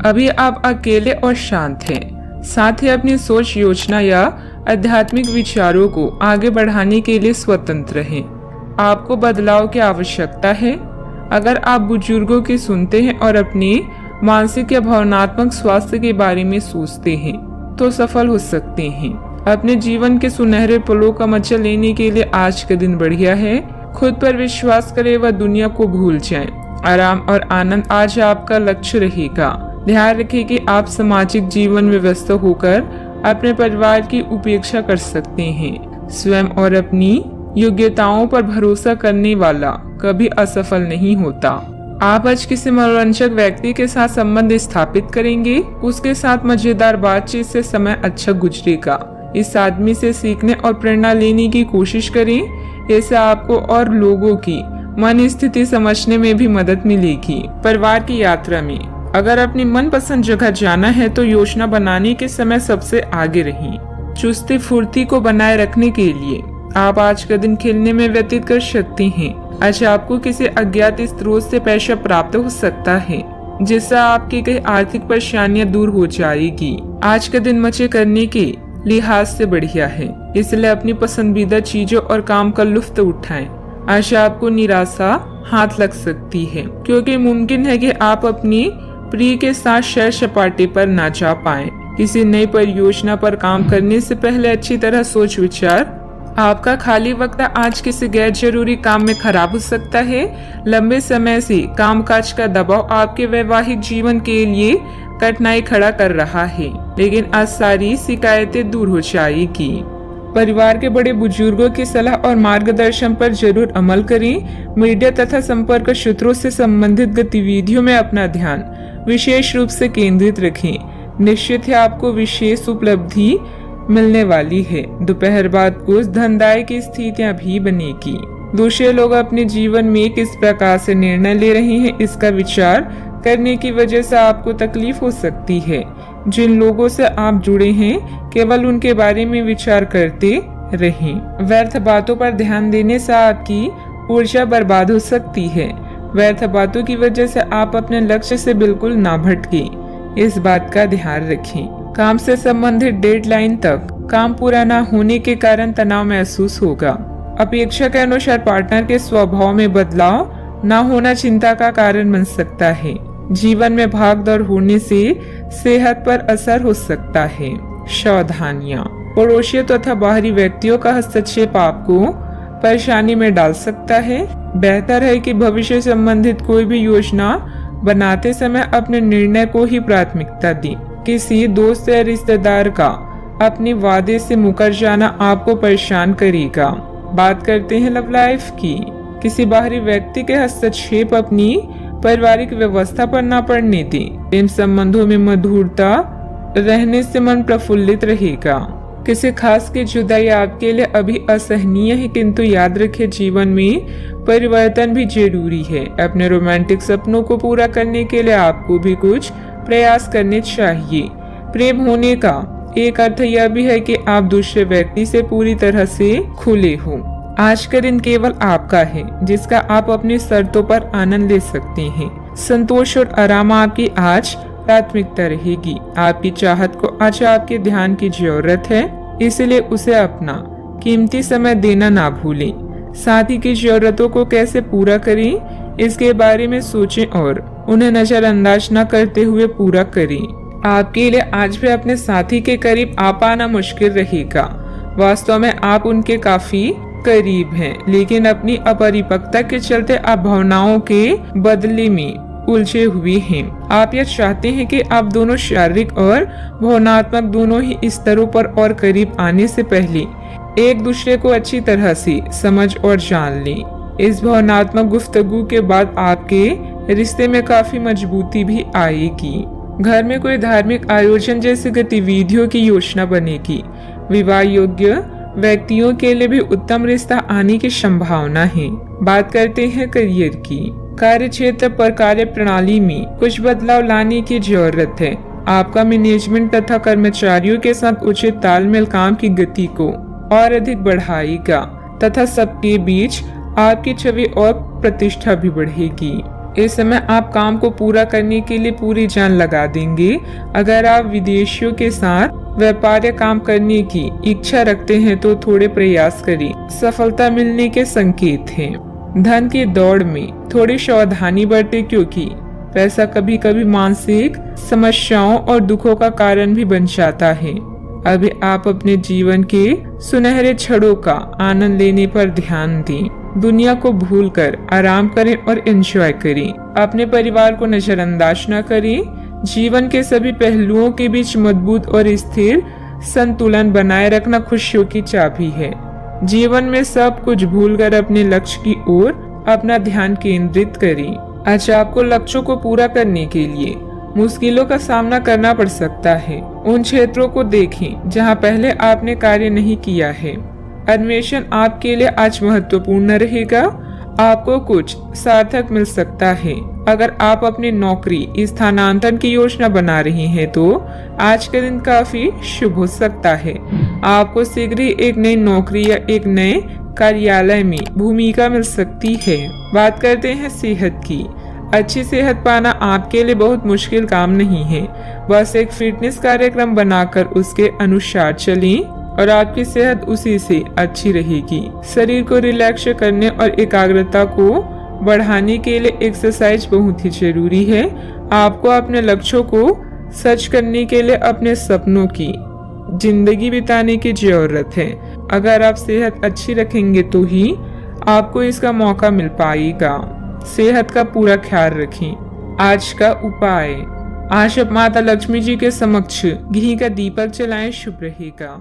अभी आप अकेले और शांत हैं। साथ ही अपनी सोच, योजना या आध्यात्मिक विचारों को आगे बढ़ाने के लिए स्वतंत्र हैं। आपको बदलाव की आवश्यकता है। अगर आप बुजुर्गों की सुनते हैं और अपने मानसिक या भावनात्मक स्वास्थ्य के बारे में सोचते हैं तो सफल हो सकते हैं। अपने जीवन के सुनहरे पलों का मजा लेने के लिए आज का दिन बढ़िया है। खुद पर विश्वास करें व दुनिया को भूल जाएं। आराम और आनंद आज आपका लक्ष्य रहेगा। ध्यान रखें कि आप सामाजिक जीवन में व्यस्त होकर अपने परिवार की उपेक्षा कर सकते हैं। स्वयं और अपनी योग्यताओं पर भरोसा करने वाला कभी असफल नहीं होता। आप आज किसी मनोरंजक व्यक्ति के साथ संबंध स्थापित करेंगे। उसके साथ मजेदार बातचीत से समय अच्छा गुजरेगा। इस आदमी से सीखने और प्रेरणा लेने की कोशिश करें। इससे आपको और लोगों की मन स्थिति समझने में भी मदद मिलेगी। परिवार की यात्रा में अगर अपनी मनपसंद जगह जाना है तो योजना बनाने के समय सबसे आगे रहें। चुस्ती फुर्ती को बनाए रखने के लिए आप आज का दिन खेलने में व्यतीत कर सकते हैं। आज आपको किसी अज्ञात स्रोत से पैसा प्राप्त हो सकता है जिससे आपकी कई आर्थिक परेशानियां दूर हो जाएगी। आज का दिन मजे करने के लिहाज से बढ़िया है, इसलिए अपनी पसंदीदा चीजों और काम का लुत्फ उठाएं। आज आपको निराशा हाथ लग सकती है क्योंकि मुमकिन है कि आप अपनी प्रिय के साथ सैर सपाटे पर ना जा पाएं। किसी नई परियोजना पर काम करने से पहले अच्छी तरह सोच विचार। आपका खाली वक्त आज किसी गैर जरूरी काम में खराब हो सकता है। लंबे समय से कामकाज का दबाव आपके वैवाहिक जीवन के लिए कठिनाई खड़ा कर रहा है, लेकिन आज सारी शिकायतें दूर हो जाएगी। परिवार के बड़े बुजुर्गों की सलाह और मार्गदर्शन पर जरूर अमल करें। मीडिया तथा संपर्क सूत्रों से संबंधित गतिविधियों में अपना ध्यान विशेष रूप से केंद्रित रखें। निश्चित है आपको विशेष उपलब्धि मिलने वाली है। दोपहर बाद कुछ धनदायक की स्थितियां भी बनेगी। दूसरे लोग अपने जीवन में किस प्रकार से निर्णय ले रहे हैं इसका विचार करने की वजह से आपको तकलीफ हो सकती है। जिन लोगों से आप जुड़े हैं केवल उनके बारे में विचार करते रहें। व्यर्थ बातों पर ध्यान देने से आपकी ऊर्जा बर्बाद हो सकती है। व्यर्थ बातों की वजह से आप अपने लक्ष्य से बिल्कुल ना भटकें, इस बात का ध्यान रखें। काम से संबंधित डेडलाइन तक काम पूरा न होने के कारण तनाव महसूस होगा। अपेक्षा के अनुसार पार्टनर के स्वभाव में बदलाव न होना चिंता का कारण बन सकता है। जीवन में भाग दौड़ होने से सेहत पर असर हो सकता है। सावधानियां। पड़ोसियों तथा बाहरी व्यक्तियों का हस्तक्षेप आपको परेशानी में डाल सकता है। बेहतर है कि भविष्य संबंधित कोई भी योजना बनाते समय अपने निर्णय को ही प्राथमिकता दें। किसी दोस्त या रिश्तेदार का अपने वादे से मुकर जाना आपको परेशान करेगा। बात करते हैं लव लाइफ की। किसी बाहरी व्यक्ति के हस्तक्षेप अपनी पारिवारिक व्यवस्था पर न पड़ने दें। प्रेम संबंधों में मधुरता रहने से मन प्रफुल्लित रहेगा। किसी खास की जुदाई आपके लिए अभी असहनीय है, किंतु याद रखें जीवन में परिवर्तन भी जरूरी है। अपने रोमांटिक सपनों को पूरा करने के लिए आपको भी कुछ प्रयास करने चाहिए। प्रेम होने का एक अर्थ यह भी है कि आप दूसरे व्यक्ति से पूरी तरह से खुले हो। आज का दिन केवल आपका है जिसका आप अपनी शर्तों पर आनंद ले सकते हैं। संतोष और आराम आपकी आज प्राथमिकता रहेगी। आपकी चाहत को आज आपके ध्यान की जरूरत है, इसलिए उसे अपना कीमती समय देना ना भूलें। साथी की जरूरतों को कैसे पूरा करें इसके बारे में सोचें और उन्हें नजरअंदाज न करते हुए पूरा करें। आपके लिए आज भी अपने साथी के करीब आ पाना मुश्किल रहेगा। वास्तव में आप उनके काफी करीब हैं, लेकिन अपनी अपरिपक्वता के चलते आप भावनाओं के बदले में उलझे हुए हैं। आप यह चाहते हैं कि आप दोनों शारीरिक और भावनात्मक दोनों ही स्तरों पर और करीब आने से पहले एक दूसरे को अच्छी तरह से समझ और जान लें। इस भावनात्मक गुफ्तगू के बाद आपके रिश्ते में काफी मजबूती भी आएगी। घर में कोई धार्मिक आयोजन जैसी गतिविधियों की योजना बनेगी। विवाह योग्य व्यक्तियों के लिए भी उत्तम रिश्ता आने की संभावना है। बात करते हैं करियर की। कार्य क्षेत्र पर कार्य प्रणाली में कुछ बदलाव लाने की जरूरत है। आपका मैनेजमेंट तथा कर्मचारियों के साथ उचित तालमेल काम की गति को और अधिक बढ़ाएगा तथा सबके बीच आपकी छवि और प्रतिष्ठा भी बढ़ेगी। इस समय आप काम को पूरा करने के लिए पूरी जान लगा देंगे। अगर आप विदेशियों के साथ व्यापार या काम करने की इच्छा रखते हैं तो थोड़े प्रयास करें, सफलता मिलने के संकेत हैं। धन की दौड़ में थोड़ी सावधानी बरतें, क्योंकि पैसा कभी कभी मानसिक समस्याओं और दुखों का कारण भी बन जाता है। अभी आप अपने जीवन के सुनहरे क्षणों का आनंद लेने पर ध्यान दें। दुनिया को भूलकर आराम करें और एंजॉय करें। अपने परिवार को नजरअंदाज न करें। जीवन के सभी पहलुओं के बीच मजबूत और स्थिर संतुलन बनाए रखना खुशियों की चाबी है। जीवन में सब कुछ भूलकर अपने लक्ष्य की ओर अपना ध्यान केंद्रित करें। आज आपको लक्ष्यों को पूरा करने के लिए मुश्किलों का सामना करना पड़ सकता है। उन क्षेत्रों को देखें जहां पहले आपने कार्य नहीं किया है। अन्वेषण आपके लिए आज महत्वपूर्ण रहेगा। आपको कुछ सार्थक मिल सकता है। अगर आप अपनी नौकरी स्थानांतरण की योजना बना रही हैं तो आज का दिन काफी शुभ हो सकता है। आपको शीघ्र ही एक नई नौकरी या एक नए कार्यालय में भूमिका मिल सकती है। बात करते हैं सेहत की। अच्छी सेहत पाना आपके लिए बहुत मुश्किल काम नहीं है। बस एक फिटनेस कार्यक्रम बनाकर उसके अनुसार चलें और आपकी सेहत उसी से अच्छी रहेगी। शरीर को रिलैक्स करने और एकाग्रता को बढ़ाने के लिए एक्सरसाइज बहुत ही जरूरी है। आपको अपने लक्ष्यों को सच करने के लिए अपने सपनों की जिंदगी बिताने की जरूरत है। अगर आप सेहत अच्छी रखेंगे तो ही आपको इसका मौका मिल पाएगा। सेहत का पूरा ख्याल रखें। आज का उपाय, आज आप माता लक्ष्मी जी के समक्ष घी का दीपक जलाएं, शुभ रहेगा।